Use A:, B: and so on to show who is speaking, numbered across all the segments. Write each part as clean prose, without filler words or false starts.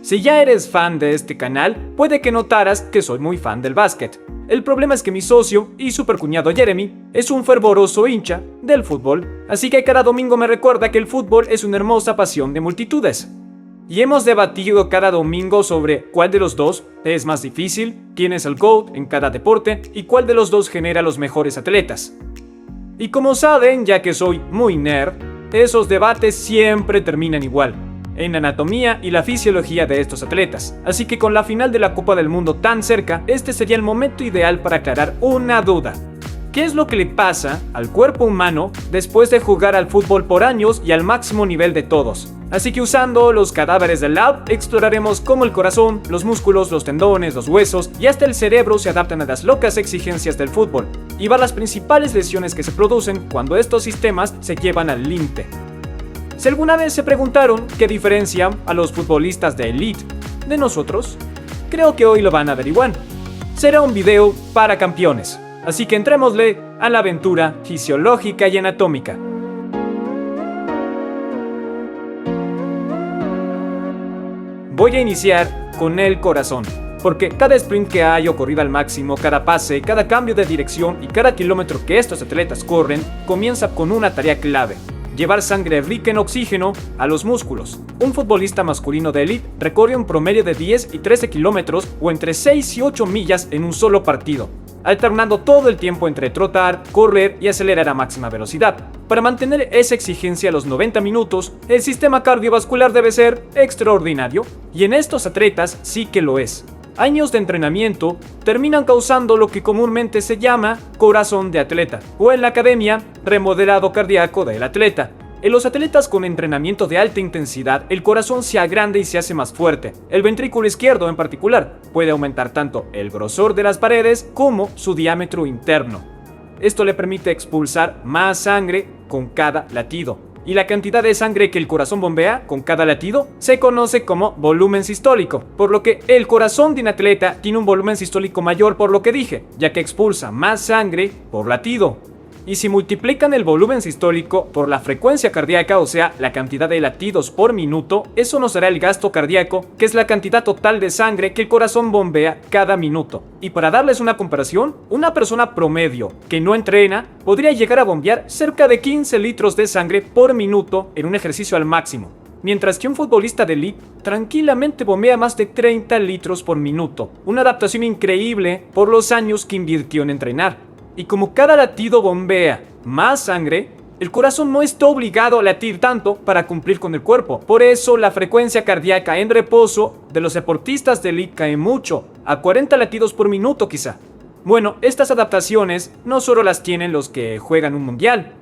A: Si ya eres fan de este canal, puede que notaras que soy muy fan del básquet. El problema es que mi socio y supercuñado Jeremy es un fervoroso hincha del fútbol, así que cada domingo me recuerda que el fútbol es una hermosa pasión de multitudes. Y hemos debatido cada domingo sobre cuál de los dos es más difícil, quién es el GOAT en cada deporte y cuál de los dos genera los mejores atletas. Y como saben, ya que soy muy nerd, esos debates siempre terminan igual, en la anatomía y la fisiología de estos atletas. Así que con la final de la Copa del Mundo tan cerca, este sería el momento ideal para aclarar una duda. ¿Qué es lo que le pasa al cuerpo humano después de jugar al fútbol por años y al máximo nivel de todos? Así que usando los cadáveres del lab, exploraremos cómo el corazón, los músculos, los tendones, los huesos y hasta el cerebro se adaptan a las locas exigencias del fútbol y ver las principales lesiones que se producen cuando estos sistemas se llevan al límite. Si alguna vez se preguntaron qué diferencia a los futbolistas de élite de nosotros, creo que hoy lo van a averiguar. Será un video para campeones. Así que entrémosle a la aventura fisiológica y anatómica. Voy a iniciar con el corazón, porque cada sprint que hay ocurrido al máximo, cada pase, cada cambio de dirección y cada kilómetro que estos atletas corren comienza con una tarea clave: llevar sangre rica en oxígeno a los músculos. Un futbolista masculino de élite recorre un promedio de 10 y 13 kilómetros o entre 6 y 8 millas en un solo partido, alternando todo el tiempo entre trotar, correr y acelerar a máxima velocidad. Para mantener esa exigencia a los 90 minutos, el sistema cardiovascular debe ser extraordinario, y en estos atletas sí que lo es. Años de entrenamiento terminan causando lo que comúnmente se llama corazón de atleta, o en la academia, remodelado cardíaco del atleta. En los atletas con entrenamiento de alta intensidad, el corazón se agranda y se hace más fuerte. El ventrículo izquierdo en particular puede aumentar tanto el grosor de las paredes como su diámetro interno. Esto le permite expulsar más sangre con cada latido. Y la cantidad de sangre que el corazón bombea con cada latido se conoce como volumen sistólico, por lo que el corazón de un atleta tiene un volumen sistólico mayor por lo que dije, ya que expulsa más sangre por latido. Y si multiplican el volumen sistólico por la frecuencia cardíaca, o sea, la cantidad de latidos por minuto, eso nos dará el gasto cardíaco, que es la cantidad total de sangre que el corazón bombea cada minuto. Y para darles una comparación, una persona promedio que no entrena podría llegar a bombear cerca de 15 litros de sangre por minuto en un ejercicio al máximo, mientras que un futbolista de élite tranquilamente bombea más de 30 litros por minuto, una adaptación increíble por los años que invirtió en entrenar. Y como cada latido bombea más sangre, el corazón no está obligado a latir tanto para cumplir con el cuerpo. Por eso la frecuencia cardíaca en reposo de los deportistas de élite cae mucho, a 40 latidos por minuto quizá. Bueno, estas adaptaciones no solo las tienen los que juegan un mundial.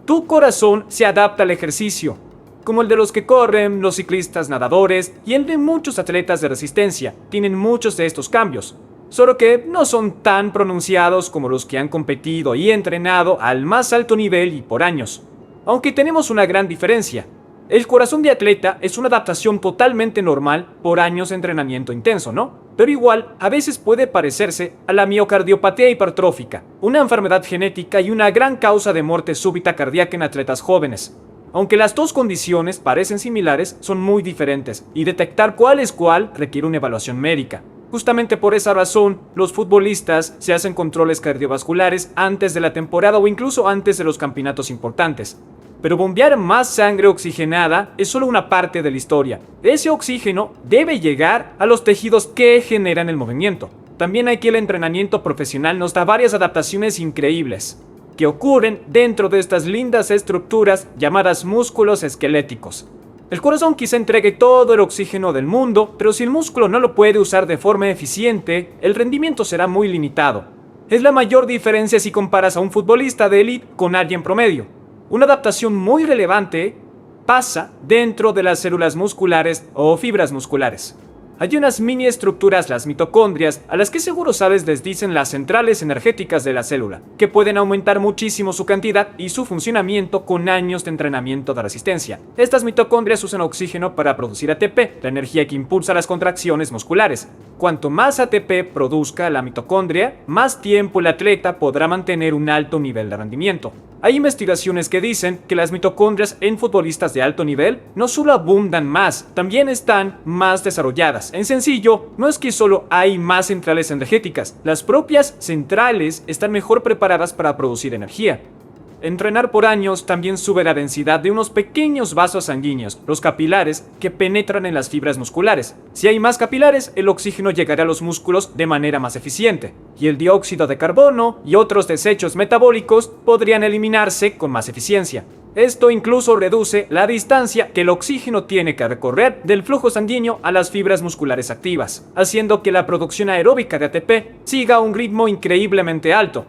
A: Tu corazón se adapta al ejercicio, como el de los que corren, los ciclistas, nadadores y el de muchos atletas de resistencia. Tienen muchos de estos cambios, solo que no son tan pronunciados como los que han competido y entrenado al más alto nivel y por años. Aunque tenemos una gran diferencia. El corazón de atleta es una adaptación totalmente normal por años de entrenamiento intenso, ¿no? Pero igual, a veces puede parecerse a la miocardiopatía hipertrófica, una enfermedad genética y una gran causa de muerte súbita cardíaca en atletas jóvenes. Aunque las dos condiciones parecen similares, son muy diferentes, y detectar cuál es cuál requiere una evaluación médica. Justamente por esa razón, los futbolistas se hacen controles cardiovasculares antes de la temporada o incluso antes de los campeonatos importantes. Pero bombear más sangre oxigenada es solo una parte de la historia. Ese oxígeno debe llegar a los tejidos que generan el movimiento. También aquí el entrenamiento profesional nos da varias adaptaciones increíbles que ocurren dentro de estas lindas estructuras llamadas músculos esqueléticos. El corazón quizá entregue todo el oxígeno del mundo, pero si el músculo no lo puede usar de forma eficiente, el rendimiento será muy limitado. Es la mayor diferencia si comparas a un futbolista de élite con alguien promedio. Una adaptación muy relevante pasa dentro de las células musculares o fibras musculares. Hay unas mini estructuras, las mitocondrias, a las que seguro sabes les dicen las centrales energéticas de la célula, que pueden aumentar muchísimo su cantidad y su funcionamiento con años de entrenamiento de resistencia. Estas mitocondrias usan oxígeno para producir ATP, la energía que impulsa las contracciones musculares. Cuanto más ATP produzca la mitocondria, más tiempo el atleta podrá mantener un alto nivel de rendimiento. Hay investigaciones que dicen que las mitocondrias en futbolistas de alto nivel no solo abundan más, también están más desarrolladas. En sencillo, no es que solo hay más centrales energéticas, las propias centrales están mejor preparadas para producir energía. Entrenar por años también sube la densidad de unos pequeños vasos sanguíneos, los capilares, que penetran en las fibras musculares. Si hay más capilares, el oxígeno llegará a los músculos de manera más eficiente, y el dióxido de carbono y otros desechos metabólicos podrían eliminarse con más eficiencia. Esto incluso reduce la distancia que el oxígeno tiene que recorrer del flujo sanguíneo a las fibras musculares activas, haciendo que la producción aeróbica de ATP siga a un ritmo increíblemente alto.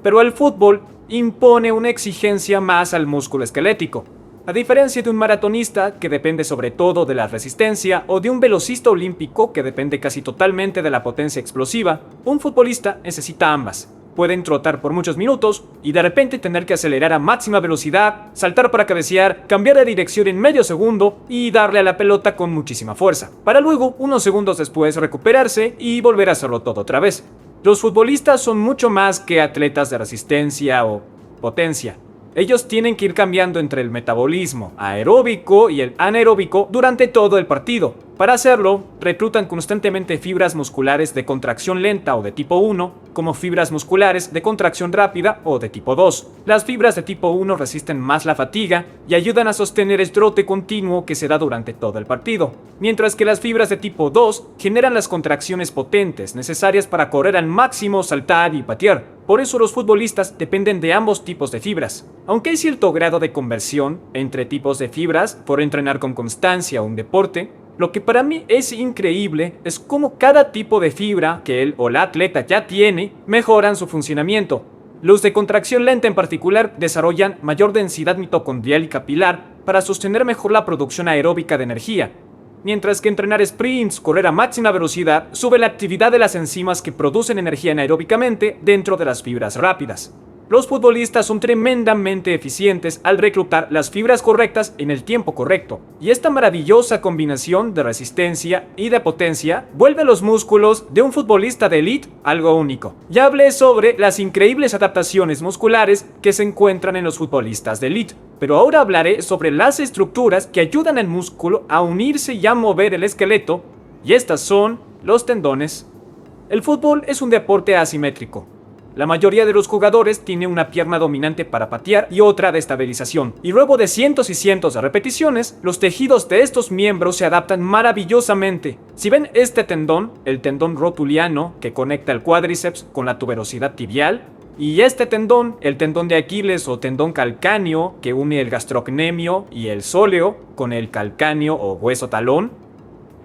A: Pero el fútbol impone una exigencia más al músculo esquelético. A diferencia de un maratonista que depende sobre todo de la resistencia o de un velocista olímpico que depende casi totalmente de la potencia explosiva, un futbolista necesita ambas. Pueden trotar por muchos minutos y de repente tener que acelerar a máxima velocidad, saltar para cabecear, cambiar de dirección en medio segundo y darle a la pelota con muchísima fuerza, para luego, unos segundos después, recuperarse y volver a hacerlo todo otra vez. Los futbolistas son mucho más que atletas de resistencia o potencia. Ellos tienen que ir cambiando entre el metabolismo aeróbico y el anaeróbico durante todo el partido. Para hacerlo, reclutan constantemente fibras musculares de contracción lenta o de tipo 1, como fibras musculares de contracción rápida o de tipo 2. Las fibras de tipo 1 resisten más la fatiga y ayudan a sostener el trote continuo que se da durante todo el partido, mientras que las fibras de tipo 2 generan las contracciones potentes necesarias para correr al máximo, saltar y patear. Por eso los futbolistas dependen de ambos tipos de fibras. Aunque hay cierto grado de conversión entre tipos de fibras por entrenar con constancia un deporte, lo que para mí es increíble es cómo cada tipo de fibra que él o la atleta ya tiene mejoran su funcionamiento. Los de contracción lenta en particular desarrollan mayor densidad mitocondrial y capilar para sostener mejor la producción aeróbica de energía, mientras que entrenar sprints, correr a máxima velocidad, sube la actividad de las enzimas que producen energía anaeróbicamente dentro de las fibras rápidas. Los futbolistas son tremendamente eficientes al reclutar las fibras correctas en el tiempo correcto, y esta maravillosa combinación de resistencia y de potencia vuelve a los músculos de un futbolista de élite algo único. Ya hablé sobre las increíbles adaptaciones musculares que se encuentran en los futbolistas de élite, pero ahora hablaré sobre las estructuras que ayudan al músculo a unirse y a mover el esqueleto, y estas son los tendones. El fútbol es un deporte asimétrico. La mayoría de los jugadores tiene una pierna dominante para patear y otra de estabilización, y luego de cientos y cientos de repeticiones, los tejidos de estos miembros se adaptan maravillosamente. Si ven este tendón, el tendón rotuliano que conecta el cuádriceps con la tuberosidad tibial, y este tendón, el tendón de Aquiles o tendón calcáneo que une el gastrocnemio y el sóleo con el calcáneo o hueso talón,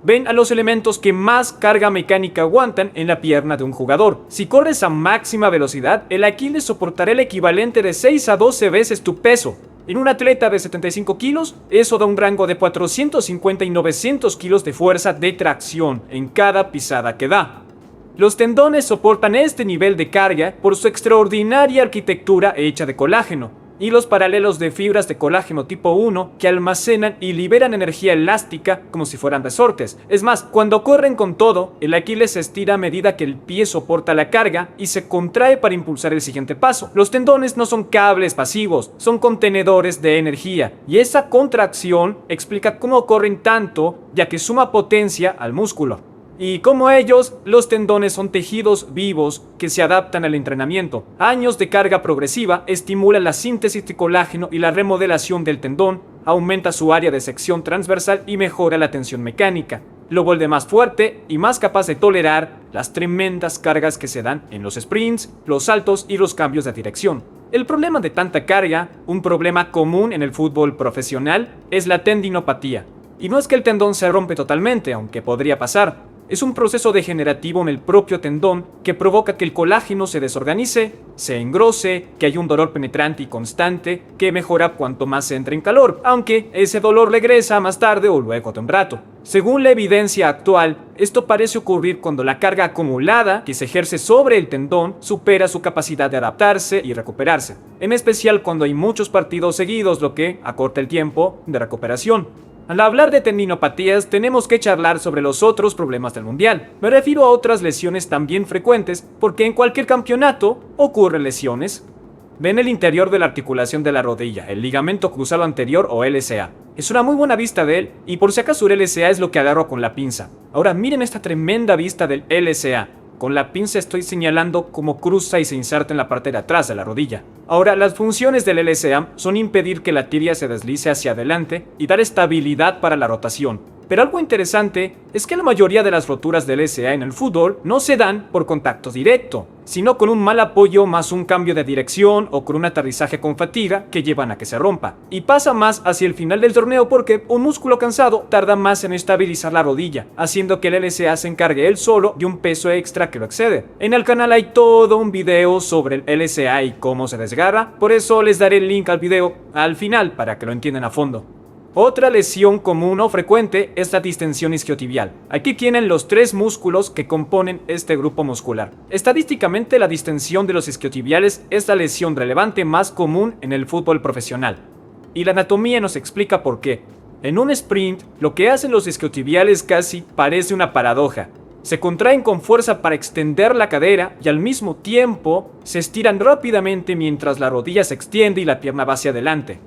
A: ven a los elementos que más carga mecánica aguantan en la pierna de un jugador. Si corres a máxima velocidad, el Aquiles soportará el equivalente de 6 a 12 veces tu peso. En un atleta de 75 kilos, eso da un rango de 450 y 900 kilos de fuerza de tracción en cada pisada que da. Los tendones soportan este nivel de carga por su extraordinaria arquitectura hecha de colágeno, y los paralelos de fibras de colágeno tipo 1 que almacenan y liberan energía elástica como si fueran resortes. Es más, cuando corren con todo, el Aquiles se estira a medida que el pie soporta la carga y se contrae para impulsar el siguiente paso. Los tendones no son cables pasivos, son contenedores de energía, y esa contracción explica cómo corren tanto, ya que suma potencia al músculo. Y como ellos, los tendones son tejidos vivos que se adaptan al entrenamiento. Años de carga progresiva estimulan la síntesis de colágeno y la remodelación del tendón, aumenta su área de sección transversal y mejora la tensión mecánica. Lo vuelve más fuerte y más capaz de tolerar las tremendas cargas que se dan en los sprints, los saltos y los cambios de dirección. El problema de tanta carga, un problema común en el fútbol profesional, es la tendinopatía. Y no es que el tendón se rompe totalmente, aunque podría pasar. Es un proceso degenerativo en el propio tendón que provoca que el colágeno se desorganice, se engrose, que haya un dolor penetrante y constante que mejora cuanto más se entra en calor, aunque ese dolor regresa más tarde o luego de un rato. Según la evidencia actual, esto parece ocurrir cuando la carga acumulada que se ejerce sobre el tendón supera su capacidad de adaptarse y recuperarse, en especial cuando hay muchos partidos seguidos, lo que acorta el tiempo de recuperación. Al hablar de tendinopatías, tenemos que charlar sobre los otros problemas del mundial. Me refiero a otras lesiones también frecuentes, porque en cualquier campeonato ocurren lesiones. Ven el interior de la articulación de la rodilla, el ligamento cruzado anterior o LCA. Es una muy buena vista de él, y por si acaso el LCA es lo que agarro con la pinza. Ahora miren esta tremenda vista del LCA. Con la pinza estoy señalando cómo cruza y se inserta en la parte de atrás de la rodilla. Ahora, las funciones del LCA son impedir que la tibia se deslice hacia adelante y dar estabilidad para la rotación. Pero algo interesante es que la mayoría de las roturas del LCA en el fútbol no se dan por contacto directo, sino con un mal apoyo más un cambio de dirección o con un aterrizaje con fatiga que llevan a que se rompa. Y pasa más hacia el final del torneo porque un músculo cansado tarda más en estabilizar la rodilla, haciendo que el LCA se encargue él solo de un peso extra que lo excede. En el canal hay todo un video sobre el LCA y cómo se desgarra, por eso les daré el link al video al final para que lo entiendan a fondo. Otra lesión común o frecuente es la distensión isquiotibial. Aquí tienen los 3 músculos que componen este grupo muscular. Estadísticamente, la distensión de los isquiotibiales es la lesión relevante más común en el fútbol profesional. Y la anatomía nos explica por qué. En un sprint, lo que hacen los isquiotibiales casi parece una paradoja. Se contraen con fuerza para extender la cadera y al mismo tiempo se estiran rápidamente mientras la rodilla se extiende y la pierna va hacia adelante.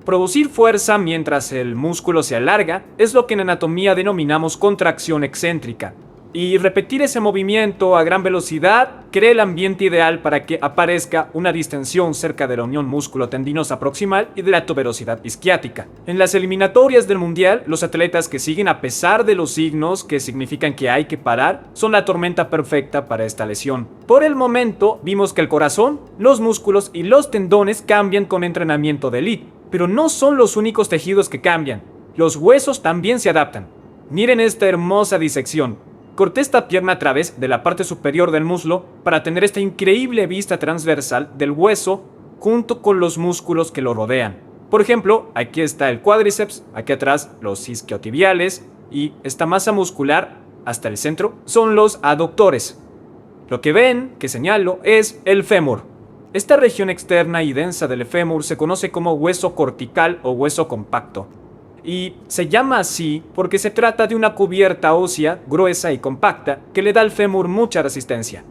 A: Producir fuerza mientras el músculo se alarga es lo que en anatomía denominamos contracción excéntrica. Y repetir ese movimiento a gran velocidad crea el ambiente ideal para que aparezca una distensión cerca de la unión músculo-tendinosa proximal y de la tuberosidad isquiática. En las eliminatorias del mundial, los atletas que siguen a pesar de los signos que significan que hay que parar son la tormenta perfecta para esta lesión. Por el momento, vimos que el corazón, los músculos y los tendones cambian con entrenamiento de elite. Pero no son los únicos tejidos que cambian, los huesos también se adaptan. Miren esta hermosa disección. Corté esta pierna a través de la parte superior del muslo para tener esta increíble vista transversal del hueso junto con los músculos que lo rodean. Por ejemplo, aquí está el cuádriceps, aquí atrás los isquiotibiales y esta masa muscular hasta el centro son los aductores. Lo que ven, que señalo, es el fémur. Esta región externa y densa del fémur se conoce como hueso cortical o hueso compacto. Y se llama así porque se trata de una cubierta ósea gruesa y compacta que le da al fémur mucha resistencia.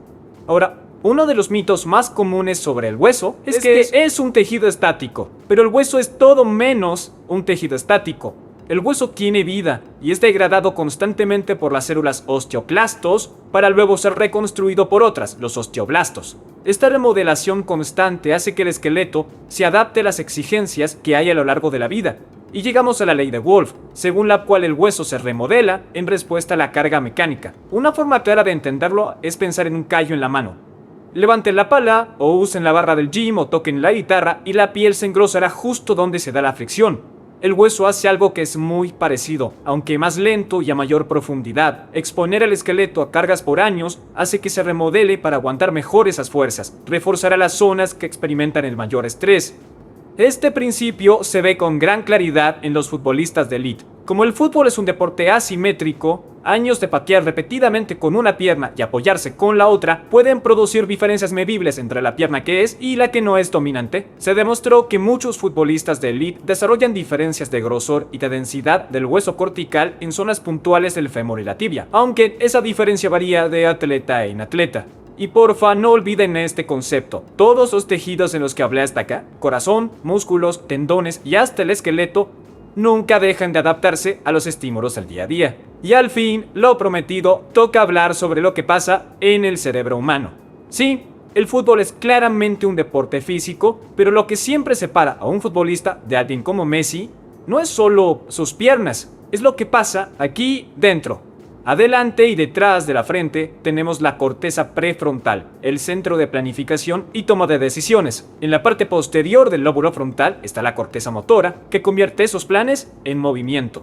A: Ahora, uno de los mitos más comunes sobre el hueso es que es un tejido estático, pero el hueso es todo menos un tejido estático. El hueso tiene vida y es degradado constantemente por las células osteoclastos para luego ser reconstruido por otras, los osteoblastos. Esta remodelación constante hace que el esqueleto se adapte a las exigencias que hay a lo largo de la vida. Y llegamos a la ley de Wolff, según la cual el hueso se remodela en respuesta a la carga mecánica. Una forma clara de entenderlo es pensar en un callo en la mano. Levanten la pala, o usen la barra del gym, o toquen la guitarra, y la piel se engrosará justo donde se da la fricción. El hueso hace algo que es muy parecido, aunque más lento y a mayor profundidad. Exponer el esqueleto a cargas por años hace que se remodele para aguantar mejor esas fuerzas, reforzará las zonas que experimentan el mayor estrés. Este principio se ve con gran claridad en los futbolistas de élite. Como el fútbol es un deporte asimétrico, años de patear repetidamente con una pierna y apoyarse con la otra pueden producir diferencias medibles entre la pierna que es y la que no es dominante. Se demostró que muchos futbolistas de élite desarrollan diferencias de grosor y de densidad del hueso cortical en zonas puntuales del fémur y la tibia, aunque esa diferencia varía de atleta en atleta. Y porfa, no olviden este concepto. Todos los tejidos en los que hablé hasta acá, corazón, músculos, tendones y hasta el esqueleto, nunca dejan de adaptarse a los estímulos del día a día. Y al fin, lo prometido, toca hablar sobre lo que pasa en el cerebro humano. Sí, el fútbol es claramente un deporte físico, pero lo que siempre separa a un futbolista de alguien como Messi no es solo sus piernas, es lo que pasa aquí dentro. Adelante y detrás de la frente tenemos la corteza prefrontal, el centro de planificación y toma de decisiones. En la parte posterior del lóbulo frontal está la corteza motora, que convierte esos planes en movimiento.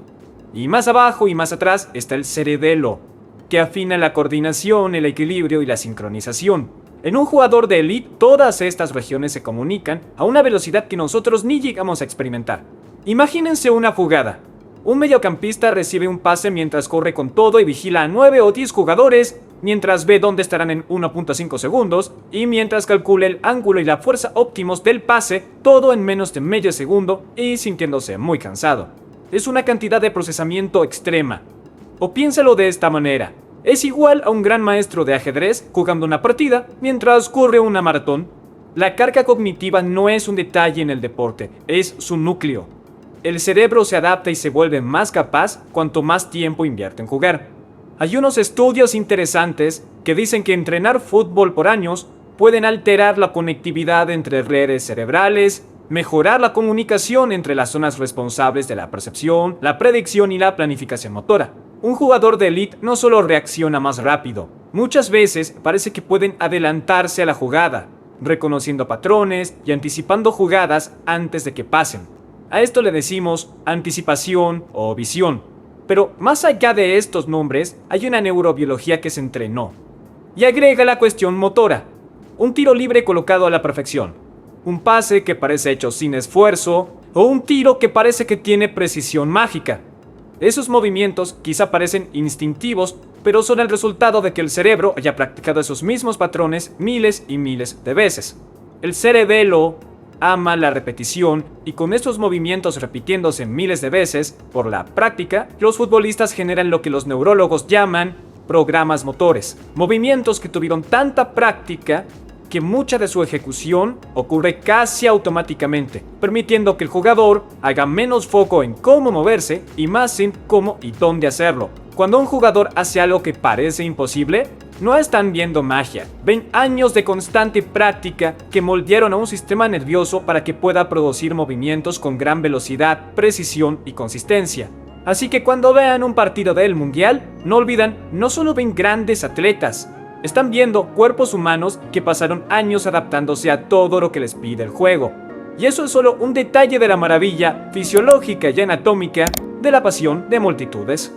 A: Y más abajo y más atrás está el cerebelo, que afina la coordinación, el equilibrio y la sincronización. En un jugador de élite, todas estas regiones se comunican a una velocidad que nosotros ni llegamos a experimentar. Imagínense una jugada. Un mediocampista recibe un pase mientras corre con todo y vigila a 9 o 10 jugadores, mientras ve dónde estarán en 1.5 segundos y mientras calcula el ángulo y la fuerza óptimos del pase, todo en menos de medio segundo y sintiéndose muy cansado. Es una cantidad de procesamiento extrema. O piénsalo de esta manera. Es igual a un gran maestro de ajedrez jugando una partida mientras corre una maratón. La carga cognitiva no es un detalle en el deporte, es su núcleo. El cerebro se adapta y se vuelve más capaz cuanto más tiempo invierte en jugar. Hay unos estudios interesantes que dicen que entrenar fútbol por años pueden alterar la conectividad entre redes cerebrales, mejorar la comunicación entre las zonas responsables de la percepción, la predicción y la planificación motora. Un jugador de élite no solo reacciona más rápido, muchas veces parece que pueden adelantarse a la jugada, reconociendo patrones y anticipando jugadas antes de que pasen. A esto le decimos anticipación o visión. Pero más allá de estos nombres, hay una neurobiología que se entrenó. Y agrega la cuestión motora. Un tiro libre colocado a la perfección. Un pase que parece hecho sin esfuerzo. O un tiro que parece que tiene precisión mágica. Esos movimientos quizá parecen instintivos, pero son el resultado de que el cerebro haya practicado esos mismos patrones miles y miles de veces. El cerebelo ama la repetición y con estos movimientos repitiéndose miles de veces por la práctica, los futbolistas generan lo que los neurólogos llaman programas motores, movimientos que tuvieron tanta práctica que mucha de su ejecución ocurre casi automáticamente, permitiendo que el jugador haga menos foco en cómo moverse y más en cómo y dónde hacerlo. Cuando un jugador hace algo que parece imposible, no están viendo magia, ven años de constante práctica que moldearon a un sistema nervioso para que pueda producir movimientos con gran velocidad, precisión y consistencia. Así que cuando vean un partido del Mundial, no olvidan, no solo ven grandes atletas, están viendo cuerpos humanos que pasaron años adaptándose a todo lo que les pide el juego. Y eso es solo un detalle de la maravilla fisiológica y anatómica de la pasión de multitudes.